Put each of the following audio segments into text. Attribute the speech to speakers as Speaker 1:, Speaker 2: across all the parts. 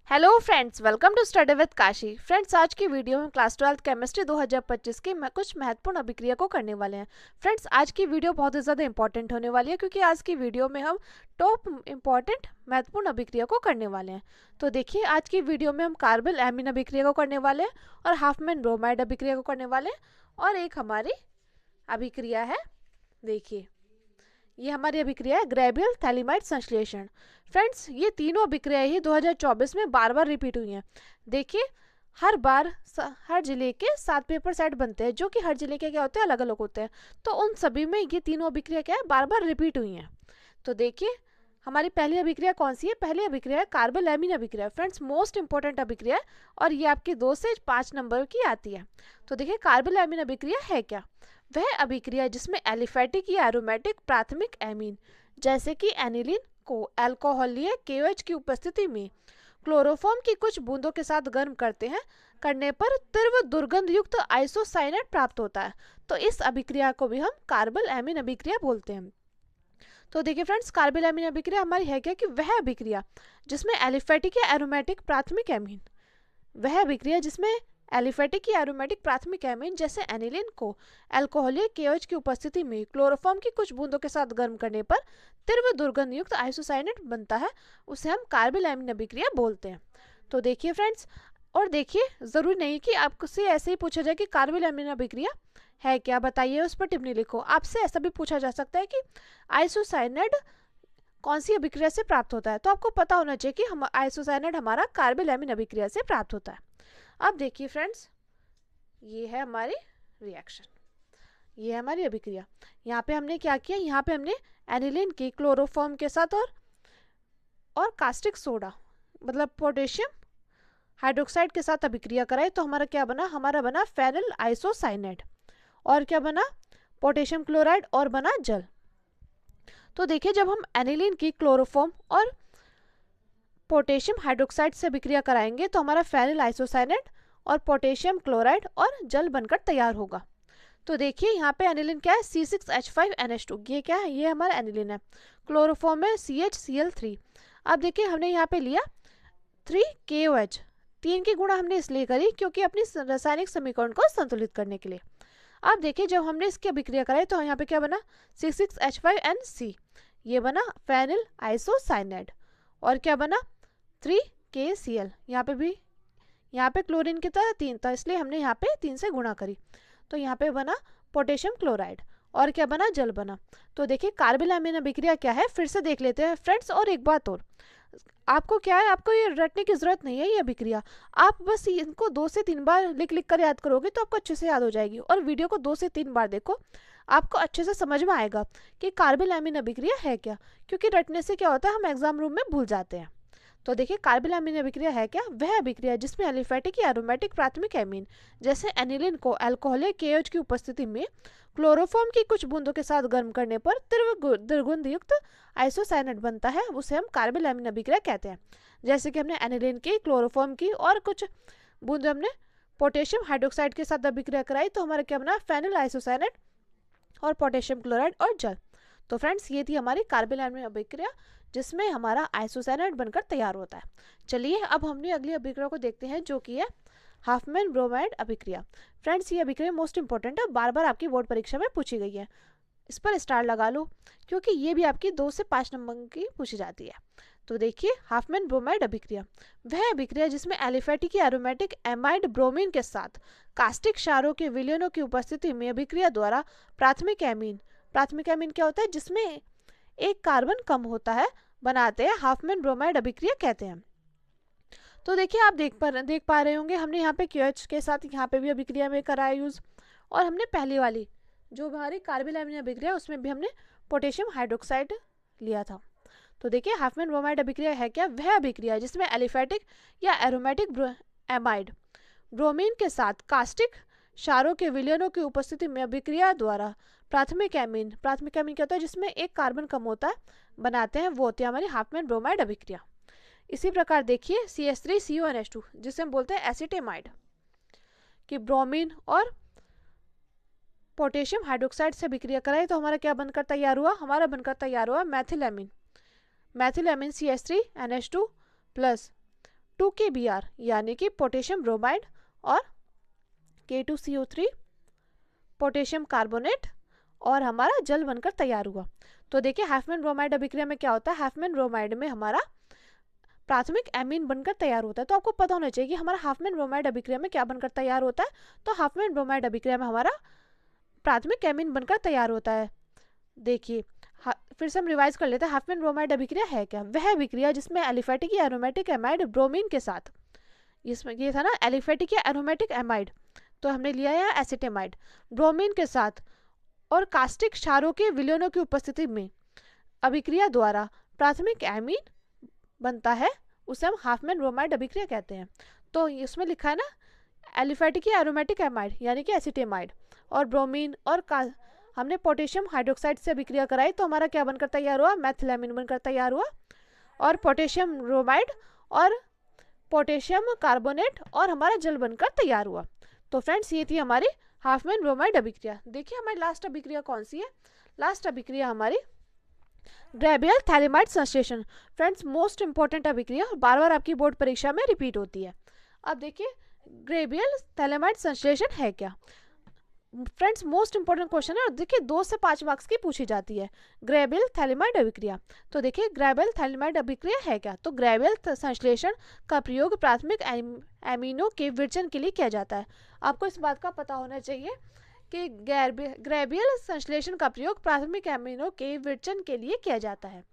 Speaker 1: Hello friends, welcome to study with Kashi. Friends, आज की video में क्लास 12 केमिस्ट्री 2025 की कुछ महत्वपूर्ण अभिक्रिया को करने वाले हैं। फ्रेंड्स, आज की वीडियो बहुत ही ज़्यादा इंपॉर्टेंट होने वाली है क्योंकि आज की वीडियो में हम टॉप इंपॉर्टेंट महत्वपूर्ण अभिक्रिया को करने वाले हैं। तो देखिए, आज की वीडियो में हम कार्बल एमीन अभिक्रिया को करने वाले हैं और हाफमैन ब्रोमाइड अभिक्रिया को करने वाले हैं और एक हमारी अभिक्रिया है, देखिए ये हमारी अभिक्रिया है ग्रेबियल थैलीमाइड संश्लेषण। फ्रेंड्स, ये तीनों अभिक्रियाएं ही 2024 में बार बार रिपीट हुई हैं। देखिए, हर बार हर जिले के 7 पेपर सेट बनते हैं जो कि हर जिले के क्या होते हैं, अलग अलग होते हैं। तो उन सभी में ये तीनों अभिक्रिया क्या है, बार बार रिपीट हुई हैं। तो देखिए, हमारी पहली अभिक्रिया कौन सी है? पहली अभिक्रिया है कार्बल एमीन अभिक्रिया। फ्रेंड्स, मोस्ट इंपॉर्टेंट अभिक्रिया है और ये आपकी 2 से 5 नंबर की आती है। तो देखिए, कार्बल एमीन अभिक्रिया है क्या? वह अभिक्रिया जिसमें एलिफेटिक या एरोमेटिक प्राथमिक एमीन जैसे कि एनिलीन को अल्कोहलीय KOH की उपस्थिति में क्लोरोफॉर्म की कुछ बूंदों के साथ गर्म करने पर तीव्र दुर्गंध युक्त आइसोसाइनेट प्राप्त होता है। तो इस अभिक्रिया को भी हम कार्बल एमीन अभिक्रिया बोलते हैं। तो देखिए फ्रेंड्स, कार्बल एमीन अभिक्रिया हमारी है क्या? कि वह अभिक्रिया जिसमें एलिफेटिक या एरोमेटिक प्राथमिक एमीन, वह अभिक्रिया जिसमें एलिफेटिक या एरोमेटिक प्राथमिक एमीन जैसे एनिलीन को अल्कोहलीय KOH की उपस्थिति में क्लोरोफॉर्म की कुछ बूंदों के साथ गर्म करने पर तीव्र दुर्गंध युक्त आइसोसाइनेट बनता है, उसे हम कार्बल एमीन अभिक्रिया बोलते हैं। तो देखिए फ्रेंड्स, और देखिए, जरूरी नहीं कि आपसे ऐसे ही पूछा जाए कि कार्बल एमीन अभिक्रिया है क्या, बताइए, उस पर टिप्पणी लिखो। आपसे ऐसा भी पूछा जा सकता है कि आइसोसाइनेट कौन सी अभिक्रिया से प्राप्त होता है, तो आपको पता होना चाहिए कि हम आइसोसाइनेट हमारा कार्बल एमीन अभिक्रिया से प्राप्त होता है। अब देखिए फ्रेंड्स, ये है हमारी रिएक्शन, ये है हमारी अभिक्रिया। यहाँ पे हमने क्या किया? यहाँ पे हमने एनिलीन की क्लोरोफॉर्म के साथ और कास्टिक सोडा मतलब पोटेशियम हाइड्रोक्साइड के साथ अभिक्रिया कराई। तो हमारा क्या बना? हमारा बना फेनिल आइसोसाइनेट। और क्या बना? पोटेशियम क्लोराइड और बना जल। तो देखिए, जब हम एनिलीन की क्लोरोफॉर्म और पोटेशियम हाइड्रोक्साइड से अभिक्रिया कराएंगे तो हमारा फेनिल आइसोसाइनेट और पोटेशियम क्लोराइड और जल बनकर तैयार होगा। तो देखिए, यहाँ पे एनिलीन क्या है? C6H5NH2, ये क्या है? ये हमारा एनिलीन है। क्लोरोफॉर्म में CHCl3। अब देखिए, हमने यहाँ पे लिया 3KOH। 3 की गुणा हमने इसलिए करी क्योंकि अपनी रासायनिक समीकरण को संतुलित करने के लिए। अब देखिए, जब हमने इसकी अभिक्रिया कराई तो यहाँ पे क्या बना? C6H5NC, ये बना फेनिल आइसोसाइनेट। और क्या बना? 3KCl। यहाँ पे क्लोरीन की तरह 3 था, इसलिए हमने यहाँ पे 3 से गुणा करी। तो यहाँ पे बना पोटेशियम क्लोराइड और क्या बना? जल बना। तो देखिए, कार्बल एमीन अभिक्रिया क्या है, फिर से देख लेते हैं फ्रेंड्स। और एक बात और, आपको क्या है, आपको ये रटने की जरूरत नहीं है। ये अभिक्रिया आप बस इनको 2 से 3 बार लिख लिख कर याद करोगे तो आपको अच्छे से याद हो जाएगी। और वीडियो को 2 से 3 बार देखो, आपको अच्छे से समझ में आएगा कि कार्बल एमीन अभिक्रिया है क्या। क्योंकि रटने से क्या होता है, हम एग्जाम रूम में भूल जाते हैं। तो देखिए, कार्बल एमीन अभिक्रिया है क्या? वह अभिक्रिया जिसमें एलिफेटिक या एरोमेटिक प्राथमिक एमीन जैसे एनिलीन को अल्कोहलीय KOH की उपस्थिति में क्लोरोफॉर्म की कुछ बूंदों के साथ गर्म करने पर तीव्र दुर्गंध युक्त आइसोसाइनेट बनता है, उसे हम कार्बल एमीन अभिक्रिया कहते हैं। जैसे कि हमने एनिलीन की, क्लोरोफॉर्म की और कुछ बूंद हमने पोटेशियम हाइड्रोक्साइड के साथ अभिक्रिया कराई तो हमारा क्या बना? फेनिल आइसोसाइनेट और पोटेशियम क्लोराइड और जल। तो फ्रेंड्स, ये थी हमारी कार्बल एमीन अभिक्रिया जिसमें हमारा आइसोसाइनेट बनकर तैयार होता है। चलिए, अब हमने अगली अभिक्रिया को देखते हैं जो कि है हाफमैन ब्रोमाइड अभिक्रिया। फ्रेंड्स, ये अभिक्रिया मोस्ट इंपॉर्टेंट है, बार बार आपकी बोर्ड परीक्षा में पूछी गई है। इस पर स्टार लगा लो क्योंकि ये भी आपकी 2 से 5 नंबर की पूछी जाती है। तो देखिए, हाफमैन ब्रोमाइड अभिक्रिया वह अभिक्रिया जिसमें एलिफेटिक या एरोमेटिक एमाइड ब्रोमीन के साथ कास्टिक क्षारों के विलयनों की उपस्थिति में अभिक्रिया द्वारा प्राथमिक एमीन क्या होता है? जिसमें एक कार्बन कम होता है, बनाते हैं, हाफमैन ब्रोमाइड अभिक्रिया कहते हैं। तो देखिए, आप देख पा रहे होंगे, हमने यहाँ पे KOH के साथ यहाँ पे भी अभिक्रिया में कराया यूज। और हमने पहली वाली जो हमारी कार्बल एमीन अभिक्रिया उसमें भी हमने पोटेशियम हाइड्रोक्साइड लिया था। तो देखिए, हाफमैन ब्रोमाइड अभिक्रिया है क्या? वह अभिक्रिया जिसमें एलिफेटिक या एरोमेटिक एमाइड ब्रोमीन के साथ कास्टिक क्षारों के विलयनों की उपस्थिति में अभिक्रिया द्वारा प्राथमिक एमीन क्या होता है? जिसमें एक कार्बन कम होता है, बनाते हैं, वो होती है हमारी हाफमैन ब्रोमाइड अभिक्रिया। इसी प्रकार देखिए, CH3CONH2 जिसे हम बोलते हैं एसिटेमाइड कि ब्रोमीन और पोटेशियम हाइड्रोक्साइड से अभिक्रिया कराई तो हमारा क्या बनकर तैयार हुआ? हमारा बनकर तैयार हुआ Maithil amine CH3NH2 plus 2KBr यानी कि पोटेशियम ब्रोमाइड और K2CO3 पोटेशियम कार्बोनेट और हमारा जल बनकर तैयार हुआ। तो देखिए हाफमैन ब्रोमाइड अभिक्रिया में क्या होता है, हाफमैन ब्रोमाइड में हमारा प्राथमिक एमीन बनकर तैयार होता है। तो आपको पता होना चाहिए कि हमारा हाफमैन ब्रोमाइड अभिक्रिया में क्या बनकर तैयार होता है। तो हाफमैन ब्रोमाइड अभिक्रिया में हमारा प्राथमिक एमीन बनकर तैयार होता है। देखिए फिर से हम रिवाइज कर लेते हैं, हाफमैन ब्रोमाइड अभिक्रिया है क्या? वह अभिक्रिया जिसमें एलिफेटिक या एरोमेटिक एमाइड ब्रोमीन के साथ, इसमें ये था ना एलिफेटिक या एरोमेटिक एमाइड, तो हमने लिया है एसिटेमाइड, ब्रोमीन के साथ और कास्टिक क्षारों के विलयनों की उपस्थिति में अभिक्रिया द्वारा प्राथमिक एमीन बनता है, उसे हम हाफमैन ब्रोमाइड अभिक्रिया कहते हैं। तो इसमें लिखा है ना एलिफेटिक या एरोमेटिक एमाइड यानी कि एसिटेमाइड और ब्रोमीन और हमने पोटेशियम हाइड्रोक्साइड से अभिक्रिया कराई तो हमारा क्या बनकर तैयार हुआ, मेथिलामीन बनकर तैयार हुआ। और पोटेशियम ब्रोमाइड और पोटेशियम कार्बोनेट और हमारा जल बनकर तैयार हुआ। तो फ्रेंड्स ये थी हमारी हाफमैन ब्रोमाइड अभिक्रिया। देखिए हमारी लास्ट अभिक्रिया कौन सी है, लास्ट अभिक्रिया हमारी ग्रेबियल थैलेमाइड संश्लेषण। फ्रेंड्स मोस्ट इंपॉर्टेंट अभिक्रिया और बार बार आपकी बोर्ड परीक्षा में रिपीट होती है। अब देखिए ग्रेबियल थैलेमाइड संश्लेषण है क्या? फ्रेंड्स मोस्ट इंपॉर्टेंट क्वेश्चन है और देखिए 2 से 5 मार्क्स की पूछी जाती है। ग्रेबियल थैलेमाइड अभिक्रिया, तो देखिए ग्रेबियल थैलेमाइड अभिक्रिया है क्या? तो ग्रेबियल संश्लेषण का प्रयोग प्राथमिक एमिनो के विरचन के लिए किया जाता है। आपको इस बात का पता होना चाहिए कि ग्रेबियल संश्लेषण का प्रयोग प्राथमिक एमिनो के विरचन के लिए किया जाता है।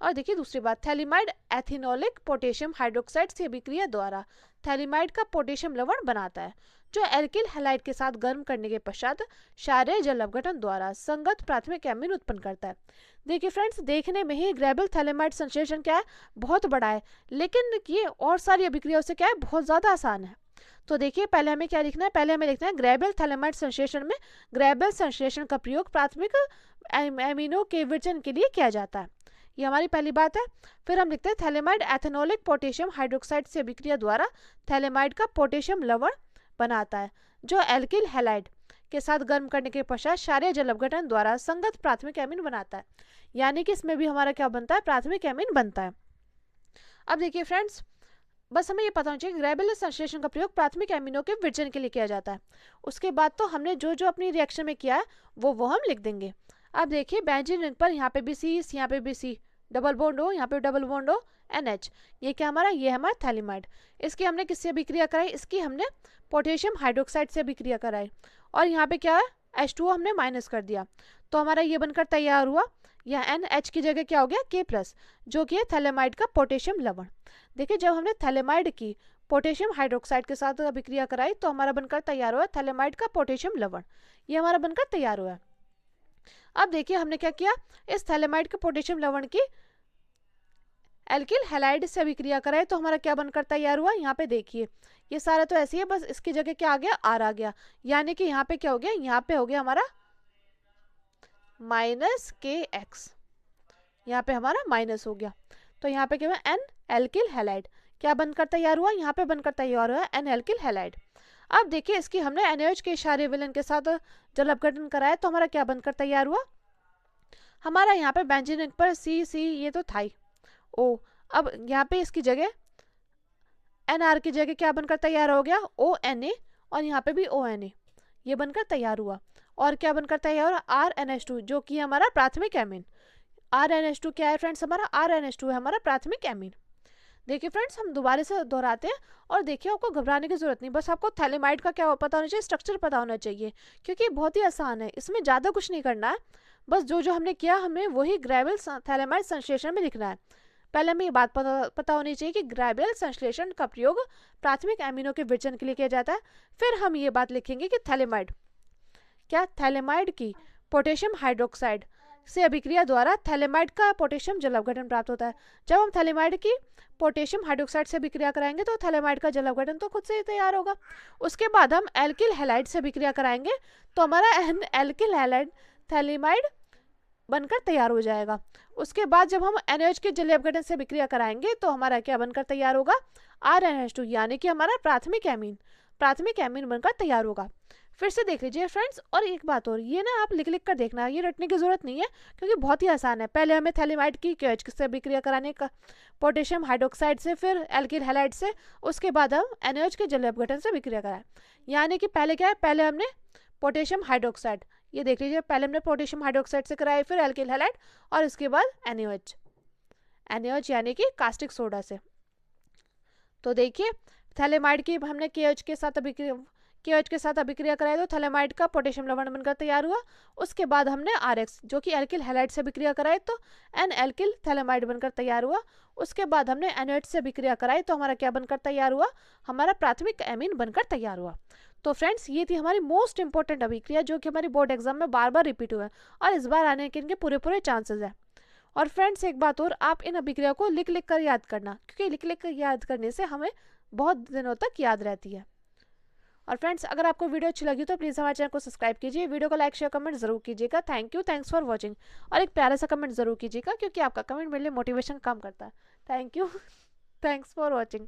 Speaker 1: और देखिए दूसरी बात, थैलेमाइड एथिनोलिक पोटेशियम हाइड्रोक्साइड से अभिक्रिया द्वारा थैलेमाइड का पोटेशियम लवण बनाता है, जो एल्किल हैलाइड के साथ गर्म करने के पश्चात क्षारीय जल अपघटन द्वारा संगत प्राथमिक एमीन उत्पन्न करता है। देखिए फ्रेंड्स देखने में ही ग्रेबियल थैलेमाइड संश्लेषण क्या है, बहुत बड़ा है, लेकिन ये और सारी अभिक्रियाओं से क्या है, बहुत ज़्यादा आसान है। तो देखिए पहले हमें क्या लिखना है, पहले हमें लिखना है ग्रेबियल थैलेमाइड संश्लेषण में ग्रेबियल संश्लेषण का प्रयोग प्राथमिक एमिनो के विरचन के लिए किया जाता है, ये हमारी पहली बात है। फिर हम लिखते हैं थैलेमाइड एथेनोलिक पोटेशियम हाइड्रोक्साइड से अभिक्रिया द्वारा थैलेमाइड का पोटेशियम लवण बनाता है, जो एल्किल हैलाइड के साथ गर्म करने के पश्चात क्षारीय जल अपघटन द्वारा संगत प्राथमिक एमीन बनाता है, यानी कि इसमें भी हमारा क्या बनता है, प्राथमिक एमीन बनता है। अब देखिए फ्रेंड्स बस हमें ये पता होना चाहिए ग्रेबियल संश्लेषण का प्रयोग प्राथमिक एमिनो के विरचन के लिए किया जाता है। उसके बाद तो हमने जो जो अपनी रिएक्शन में किया है वो हम लिख देंगे। अब देखिए बेंजीन रिंग पर यहाँ पे भी सी, यहाँ पे भी सी, डबल बॉन्ड हो, यहाँ पे डबल बॉन्ड हो, NH, ये क्या हमारा, ये हमारा थैलेमाइड। इसकी हमने किससे अभिक्रिया कराई, इसकी हमने पोटेशियम हाइड्रोक्साइड से अभिक्रिया कराई और यहाँ पे क्या है H2O हमने माइनस कर दिया, तो हमारा ये बनकर तैयार हुआ। यह NH की जगह क्या हो गया K+, जो कि है थैलेमाइड का पोटेशियम लवण। देखिए जब हमने थैलेमाइड की पोटेशियम हाइड्रोक्साइड के साथ अभिक्रिया कराई तो हमारा बनकर तैयार हुआ थैलेमाइड का पोटेशियम लवण, ये हमारा बनकर तैयार हुआ। अब देखिए हमने क्या किया, इस थैलेमाइड के पोटेशियम लवण की एल्किल हैलाइड से अभिक्रिया कराई तो हमारा क्या बनकर तैयार हुआ, यहाँ पे देखिए ये सारा तो ऐसे ही है, बस इसकी जगह क्या आ गया, R आ गया, यानी कि यहाँ पे क्या हो गया, यहाँ पे हो गया हमारा -KX, यहाँ पे हमारा माइनस हो गया, तो यहाँ पे क्या हुआ N एल्किल हैलाइड, क्या बनकर तैयार हुआ, यहाँ पे बनकर तैयार हुआ N एल्किल हैलाइड। अब देखिए इसकी हमने NaOH के क्षारीय विलयन के साथ जल अपघटन कराया तो हमारा क्या बनकर तैयार हुआ, हमारा यहाँ पे बेंजीन रिंग पर C ये तो था ही O, अब यहाँ पे इसकी जगह NR की जगह क्या बनकर तैयार हो गया ONA और यहाँ पे भी ONA, ये बनकर तैयार हुआ। और क्या बनकर तैयार हुआ RNH2, जो कि हमारा प्राथमिक एमीन। RNH2 क्या है फ्रेंड्स, हमारा RNH2 है हमारा प्राथमिक एमीन। देखिए फ्रेंड्स हम दोबारा से दोहराते हैं और देखिए आपको घबराने की जरूरत नहीं, बस आपको थैलेमाइड का क्या पता होना चाहिए, स्ट्रक्चर पता होना चाहिए, क्योंकि बहुत ही आसान है, इसमें ज़्यादा कुछ नहीं करना है, बस जो जो हमने किया हमें वही ग्रेबियल थैलेमाइड संश्लेषण में लिखना है। पहले हमें ये बात पता होनी चाहिए कि ग्रेबियल संश्लेषण का प्रयोग प्राथमिक एमिनो के विरचन के लिए किया जाता है। फिर हम ये बात लिखेंगे कि थैलेमाइड क्या, थैलेमाइड की पोटेशियम हाइड्रोक्साइड से अभिक्रिया द्वारा थैलेमाइड का पोटेशियम जल अपघटन प्राप्त होता है। जब हम थैलेमाइड की पोटेशियम हाइड्रोक्साइड से अभिक्रिया कराएंगे तो थैलेमाइड का जल अपघटन तो खुद से ही तैयार होगा। उसके बाद हम एल्किल हैलाइड से अभिक्रिया कराएंगे तो हमारा एल्किल हैलाइड थैलेमाइड बनकर तैयार हो जाएगा। उसके बाद जब हम NaOH के जलीय अपघटन से अभिक्रिया कराएंगे तो हमारा क्या बनकर तैयार होगा RNH2, यानी कि हमारा प्राथमिक एमीन बनकर तैयार होगा। फिर से देख लीजिए फ्रेंड्स। और एक बात और, ये ना आप लिख लिख कर देखना, ये रटने की जरूरत नहीं है क्योंकि बहुत ही आसान है। पहले हमें थैलेमाइड की KOH से अभिक्रिया कराने का पोटेशियम हाइड्रोक्साइड से, फिर एल्किल हैलाइड से, उसके बाद हम NaOH के जलीय अपघटन से अभिक्रिया कराएं। यानी कि पहले क्या है, पहले हमने पोटेशियम हाइड्रोक्साइड, ये देख लीजिए, पहले हमने पोटेशियम हाइड्रोक्साइड से कराया, फिर एल्किल हैलाइड और इसके बाद NaOH यानी कि कास्टिक सोडा से। तो देखिए थैलेमाइड की हमने KOH के साथ अभिक्रिया कराई तो थैलेमाइड का पोटेशियम लवण बनकर तैयार हुआ। उसके बाद हमने RX जो कि एल्किल हैलाइड से अभिक्रिया कराई तो N एल्किल थैलेमाइड बनकर तैयार हुआ। उसके बाद हमने NaOH से अभिक्रिया कराई तो हमारा क्या बनकर तैयार हुआ, हमारा प्राथमिक एमीन बनकर तैयार हुआ। तो फ्रेंड्स ये थी हमारी मोस्ट इंपॉर्टेंट अभिक्रिया जो कि हमारी बोर्ड एग्जाम में बार बार रिपीट हुआ है और इस बार आने के इनके पूरे चांसेस है। और फ्रेंड्स एक बात और, आप इन अभिक्रिया को लिख लिख कर याद करना क्योंकि लिख लिख कर याद करने से हमें बहुत दिनों तक याद रहती है। और फ्रेंड्स अगर आपको वीडियो अच्छी लगी तो प्लीज़ हमारे चैनल को सब्सक्राइब कीजिए, वीडियो को लाइक शेयर कमेंट जरूर कीजिएगा। Thank you, thanks for watching. और एक प्यारा सा कमेंट जरूर कीजिएगा क्योंकि आपका कमेंट मेरे लिए मोटिवेशन कम करता है। Thank you, thanks for watching.